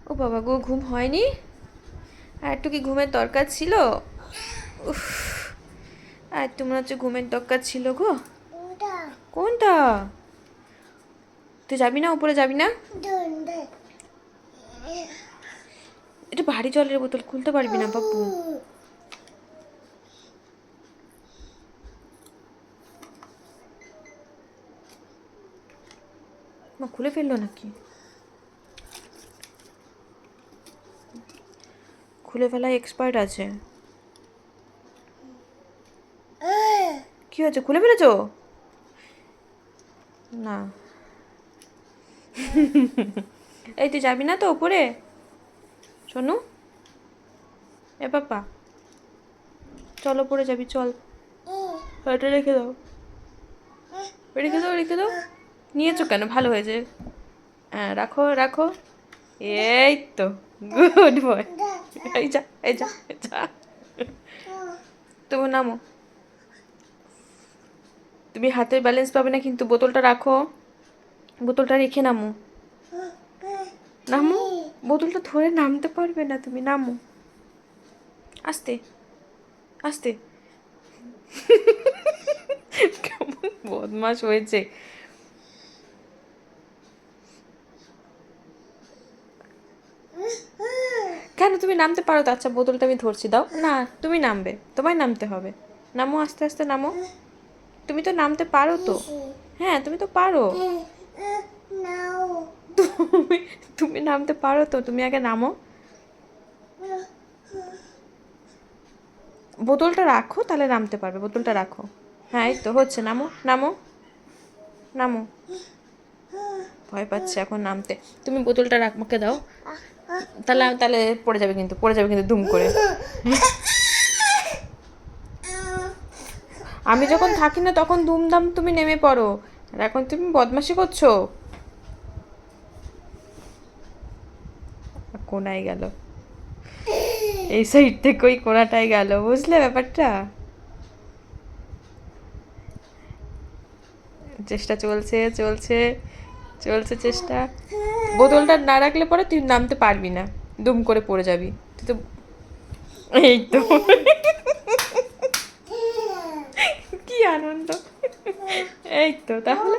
ও বাবা গো, ঘুম হয়নি? আর একটু কি ঘুমের দরকার ছিল? উফ, আর একটু মনে হচ্ছে ঘুমের দরকার ছিল গো। কোনটা? তুই যাবি না, উপরে যাবি না? এটা ভারী জলের বোতল, খুলতে পারবি না বাপু। মা খুলে ফেললো নাকি? খুলে ফেলায় এক্সপার্ট আছে। কি হয়েছে, খুলে ফেলেছো? না। এই তুই যাবি না তো উপরে? শোনু, এ পাপা, চল উপরে যাবি, চল। এটা রেখে দাও, রেখে দাও, রেখে দাও। নিয়েছো কেন? ভালো হয়েছে। হ্যাঁ, রাখো রাখো। এই তো, গুড বয়। এই যা, এই যা, যা। তুমি নামো। তুমি হাতের ব্যালেন্স পাবে না কিন্তু, বোতলটা রাখো। বোতলটা রেখে নামো। নামো, বোতলটা ধরে নামতে পারবে না তুমি, নামো। আস্তে আস্তে। কেমন বদমাস হয়েছে। কেন, তুমি নামতে পারো তো? আচ্ছা বোতলটা আমি ধরছি, দাও না। তুমি নামবে, তোমায় নামতে হবে। নামো, আস্তে আস্তে নামো। তুমি তো নামতে পারো তো। হ্যাঁ তুমি তো পারো। তুমি তুমি নামতে পারো তো, তুমি আগে নামো। বোতলটা রাখো, তাহলে নামতে পারবে। বোতলটা রাখো। হ্যাঁ এই তো হচ্ছে, নামো নামো নামো। ভয় পাচ্ছে এখন নামতে। তুমি বোতলটা রাখ, আমাকে দাও। তাহলে তাহলে পড়ে যাবে কিন্তু, পড়ে যাবে কিন্তু দুম করে। আমি যখন থাকি না তখন দুমদাম তুমি নেমে পড়ো, আর এখন তুমি বদমাশি করছো। কোনায় গেল, এই সাইড থেকে ওই কোনাটায় গেল, বুঝলে ব্যাপারটা? চেষ্টা চলছে চলছে চলছে চেষ্টা। বোতলটা না রাখলে পরে তুই নামতে পারবি না, দুম করে পড়ে যাবি তুই তো। এই তো, কি আনন্দ। এই তো, তাহলে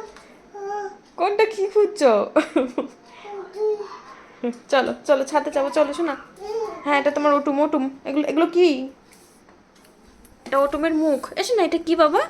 কোনটা কি খুঁজছো? চলো চলো, ছাদে যাবো, চলো শোনা। হ্যাঁ এটা তোমার ওটুম, ওটুম। এগুলো এগুলো কি? এটা ওটুমের মুখ। এসো না, এটা কি বাবা?